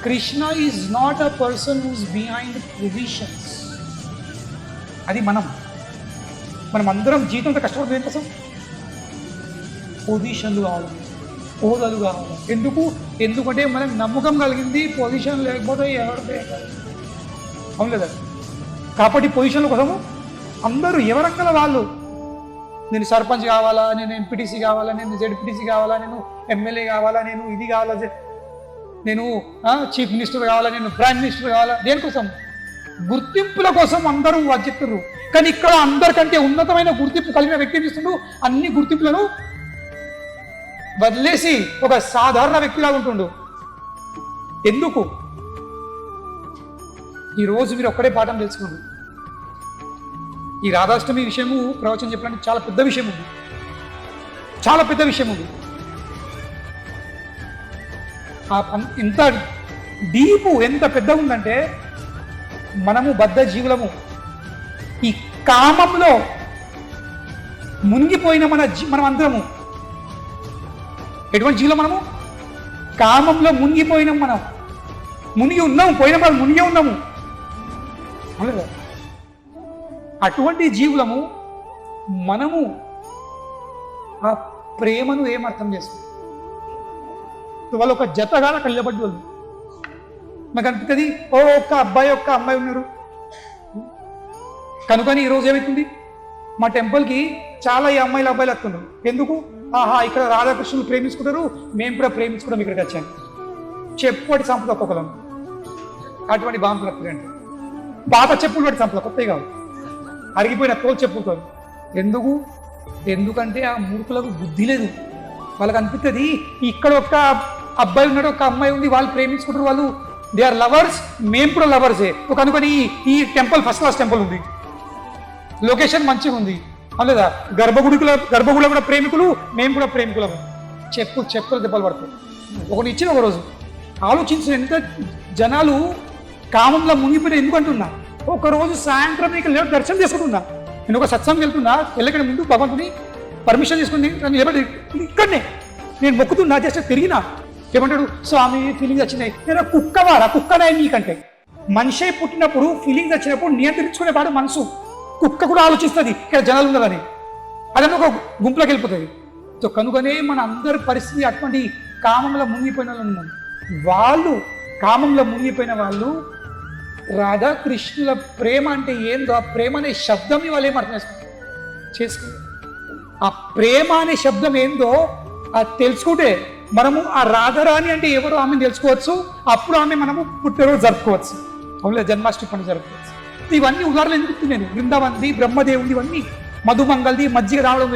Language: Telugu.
Krishna is not a person who's behind positions. అది మనం అందరం జీవితంతో కష్టపడుతుంది దేనికోసం? పొజిషన్లు కావాలి, హోదాలు కావాలి. ఎందుకంటే మనకు నమ్మకం కలిగింది పొజిషన్ లేకపోతే ఎవరిదే అవును లేదా? కాబట్టి పొజిషన్ల కోసము అందరూ ఎవరక్కల వాళ్ళు, నేను సర్పంచ్ కావాలా, నేను ఎంపీటీసీ కావాలా, నేను జెడ్పీటీసీ కావాలా, నేను ఎమ్మెల్యే కావాలా, నేను ఇది కావాలా, నేను చీఫ్ మినిస్టర్ కావాలా, నేను ప్రైమ్ మినిస్టర్ కావాలా. దేనికోసం? గుర్తింపుల కోసం అందరూ చెప్తున్నారు. కానీ ఇక్కడ అందరికంటే ఉన్నతమైన గుర్తింపు కలిగిన వ్యక్తి చూస్తుండు అన్ని గుర్తింపులను వదిలేసి ఒక సాధారణ వ్యక్తిలాగా ఉంటుండు. ఎందుకు? ఈరోజు మీరు ఒక్కడే పాఠం తెలుసుకోండి. ఈ రాధాష్టమి విషయము ప్రవచనం చెప్పడానికి చాలా పెద్ద విషయం ఉంది, చాలా పెద్ద విషయం ఉంది. ఇంత డీపు ఎంత పెద్దగా ఉందంటే, మనము బద్ధ జీవులము, ఈ కామంలో మునిగిపోయిన మనం అందరము. ఎటువంటి జీవులు మనము? కామంలో మునిగిపోయినాం. మనం మునిగి ఉన్నాము, పోయిన వాళ్ళు మునిగే ఉన్నాము. అటువంటి జీవులము మనము ఆ ప్రేమను ఏమర్థం చేస్తాం? వాళ్ళు ఒక జతగా కళ్ళబడ్డి వాళ్ళు నాకు అనిపిస్తుంది, ఒక్క అబ్బాయి ఒక్క అమ్మాయి ఉన్నారు కనుకని ఈరోజు ఏమవుతుంది, మా టెంపుల్కి చాలా ఈ అమ్మాయిలు అబ్బాయిలు వస్తున్నారు. ఎందుకు? ఇక్కడ రాధాకృష్ణులు ప్రేమించుకుంటారు, మేము కూడా ప్రేమించుకుంటాం, ఇక్కడికి వచ్చాను. చెప్పుకోటి సంపద ఒక్కొక్కలం అటువంటి బాంబులు వస్తుందండి. పాత చెప్పులు పట్టి సంపద, కొత్తవి కాదు, అరిగిపోయిన తోలు చెప్పుకోరు. ఎందుకంటే ఆ మూర్ఖులకు బుద్ధి లేదు. వాళ్ళకి అనిపిస్తుంది ఇక్కడ ఒక అబ్బాయి ఉన్నాడు, ఒక అమ్మాయి ఉంది, వాళ్ళు ప్రేమించుకుంటారు, వాళ్ళు దే ఆర్ లవర్స్, మేము కూడా లవర్సే. ఒక అనుకొని ఈ టెంపుల్ ఫస్ట్ క్లాస్ టెంపుల్ ఉంది, లొకేషన్ మంచిగా ఉంది లేదా, గర్భగుడిలో కూడా ప్రేమికులు, మేము కూడా ప్రేమికులము. చెప్పులు దెబ్బలు పడతాయి. ఒకటి ఇచ్చిన ఒక రోజు ఆలోచించిన ఎంత జనాలు కామంలో మునిగిపోయిన ఎందుకంటున్నా. ఒకరోజు సాయంత్రం నీకు దర్శనం చేసుకుంటున్నా, నేను ఒక సత్సంగం వెళ్తున్నా, వెళ్ళకనే ముందు భగవంతుని పర్మిషన్ తీసుకుని నిలబడి ఇక్కడనే నేను మొక్కుతున్నా, జస్ట్ తిరిగినా. ఏమంటాడు, స్వామి ఫీలింగ్స్ వచ్చినాయి. నేను కుక్కనే నీకంటే. మనిషి పుట్టినప్పుడు ఫీలింగ్స్ వచ్చినప్పుడు నియంత్రించుకునేవాడు మనసు. కుక్క కూడా ఆలోచిస్తుంది ఇక్కడ జనాలు ఉన్నదని, అదన్నీ ఒక గుంపులోకి వెళ్ళిపోతుంది. సో కనుకనే మన అందరి పరిస్థితి అటువంటి కామంలో మునిగిపోయిన వాళ్ళు ఉన్నారు. వాళ్ళు కామంలో మునిగిపోయిన వాళ్ళు రాధాకృష్ణుల ప్రేమ అంటే ఏందో, ఆ ప్రేమ అనే శబ్దం వాళ్ళు ఏం అర్థం చేసుకుంటారు. ఆ ప్రేమ అనే శబ్దం ఏందో అది తెలుసుకుంటే మనము ఆ రాధారాణి అంటే ఎవరో ఆమెను తెలుసుకోవచ్చు. అప్పుడు ఆమె మనము పుట్టినరోజు జరుపుకోవచ్చు, అవునులే, జన్మాష్టమి పండుగ జరుపుకోవచ్చు. ఇవన్నీ ఉదాహరణలు ఎందుకు నేను బృందావన్ది, బ్రహ్మదేవుడి, ఇవన్నీ మధుమంగల్ది, మజ్జిగ రావడం